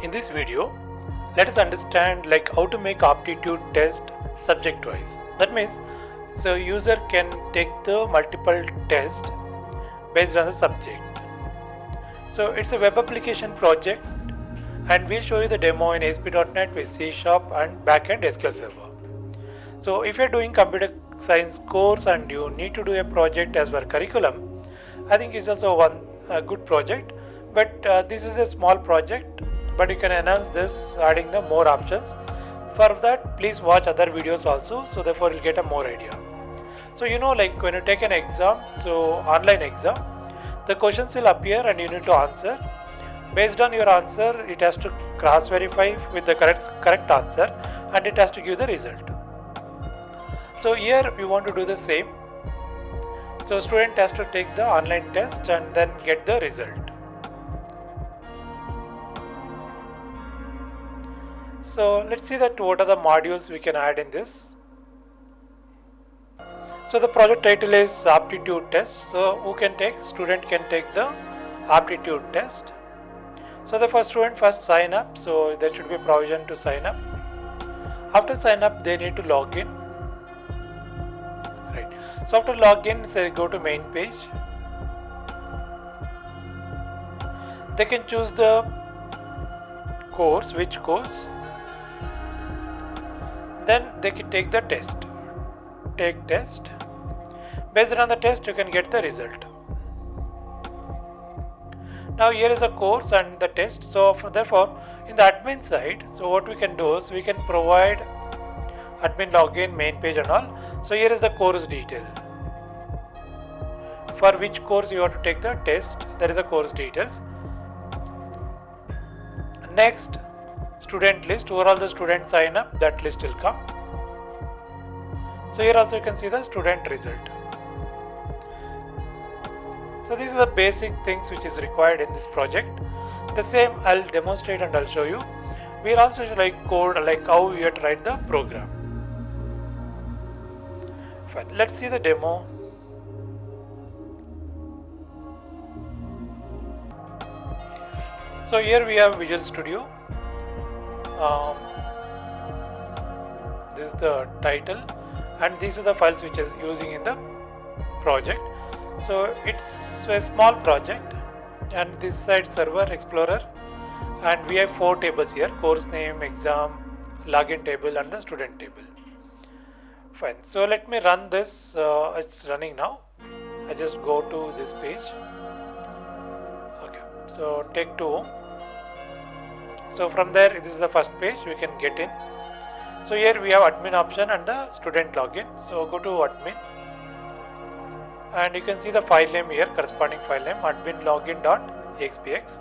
In this video, let us understand how to make aptitude test subject wise. That means so user can take the multiple test based on the subject. So it's a web application project and we'll show you the demo in ASP.NET with C# and backend SQL Server. So if you're doing computer science course and you need to do a project as per curriculum, I think it's also a good project, but this is a small project, but you can enhance this adding the more options. For that, please watch other videos also, so therefore you'll get a more idea. So when you take an exam, so online exam, the questions will appear and you need to answer. Based on your answer, it has to cross verify with the correct answer and it has to give the result. So here we want to do the same. So student has to take the online test and then get the result. So let's see that what are the modules we can add in this. So the project title is aptitude test. So who can take? Student can take the aptitude test. So the first student first sign up. So there should be a provision to sign up. After sign up, they need to log in. Right. So after login, say go to main page. They can choose the course, which course. Then they can take the test. Take test. Based on the test, you can get the result. Now here is a course and the test. So therefore, in the admin side, so what we can do is we can provide admin login, main page and all. So here is the course detail. For which course you have to take the test, there is a course details. Next, student list, where all the students sign up, that list will come. So here also you can see the student result. So these are the basic things which is required in this project. The same I'll demonstrate and I'll show you. We'll also show code, how you have to write the program. Fine. Let's see the demo. So here we have Visual Studio. This is the title and these are the files which is using in the project. So it's a small project and this side server explorer and we have 4 tables here: course name, exam, login table and the student table. Fine. So let me run this. It's running now. I just go to this page. Okay. So take 2. So from there, this is the first page. We can get in. So here we have admin option and the student login. So go to admin. And you can see the file name here, corresponding file name, admin login.axpx.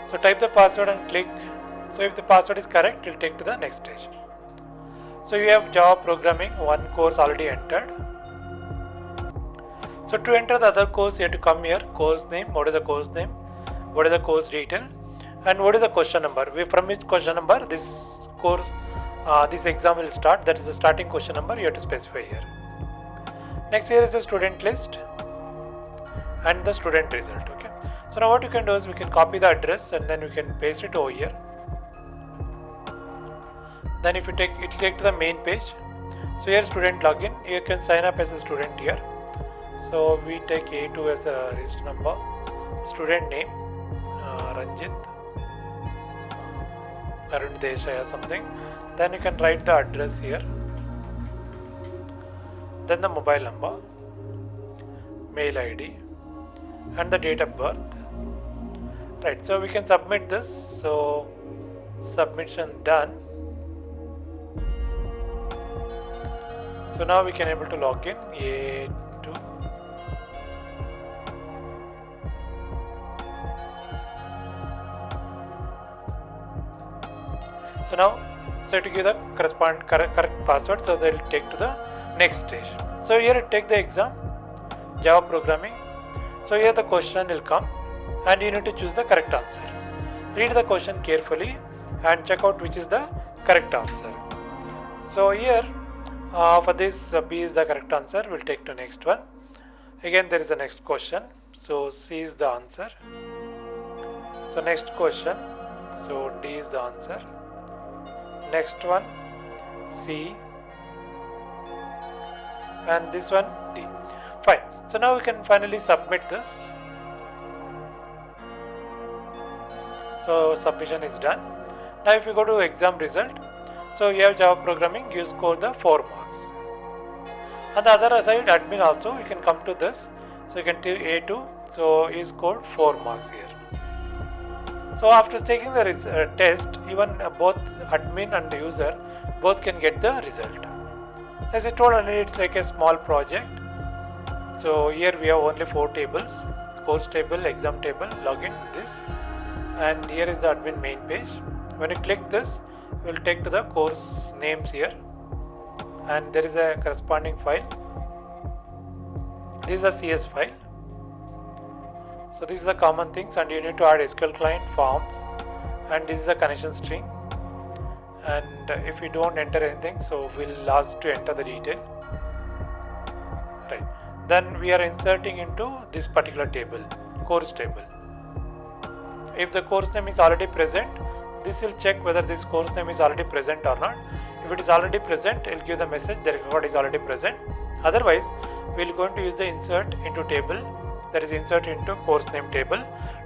So type the password and click. So if the password is correct, it will take to the next stage. So you have Java programming, one course already entered. So to enter the other course, you have to come here, course name, what is the course name, what is the course detail, and what is the question number. From which question number this course, this exam will start, that is the starting question number you have to specify here. Next here is the student list and the student result. Okay. So now what you can do is we can copy the address and then we can paste it over here. Then if you take, it will take to the main page. So here student login, you can sign up as a student here. So we take A2 as a register number, student name, Ranjit, Arun Desai or something. Then you can write the address here, then the mobile number, mail ID and the date of birth. Right, so we can submit this. So submission done. So now we can able to log in A2. So now to give the correct password, so they'll take to the next stage. So here take the exam, Java programming. So here the question will come and you need to choose the correct answer. Read the question carefully and check out which is the correct answer. So here for this B is the correct answer. We'll take to next one. Again there is a next question, so C is the answer. So next question, so D is the answer. Next one C, and this one D. Fine. So now we can finally submit this. So submission is done. Now if you go to exam result, so you have Java programming, you score the 4 marks. On the other side, admin also, you can come to this. So you can take A2, so you scored 4 marks here. So after taking the test, even both admin and the user both can get the result. As I told already, it's like a small project. So here we have only 4 tables: course table, exam table, login, this, and here is the admin main page. When you click this, it will take to the course names here, and there is a corresponding file. This is a CS file. So this is the common things, and you need to add SQL client, forms, and this is the connection string. And if you don't enter anything, so we'll ask to enter the detail. Right. Then we are inserting into this particular table, course table. If the course name is already present, this will check whether this course name is already present or not. If it is already present, it will give the message the record is already present. Otherwise, we will going to use the insert into table, that is insert into course name table,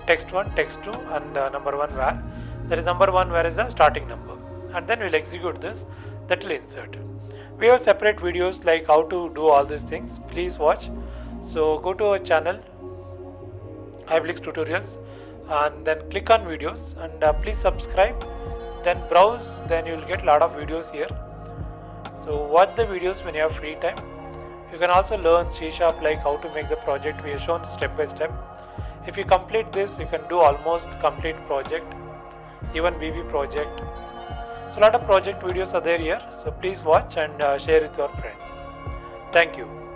text 1, text 2, and number 1 var. That is number 1 var is the starting number, and then we will execute this, that will insert. We have separate videos like how to do all these things. Please watch. So go to our channel, Hyblix Tutorials, and then click on videos, and please subscribe, then browse, then you will get a lot of videos here. So watch the videos when you have free time. You can also learn C#, like how to make the project. We have shown step by step. If you complete this, you can do almost complete project, even BB project. So a lot of project videos are there here, so please watch and share with your friends. Thank you.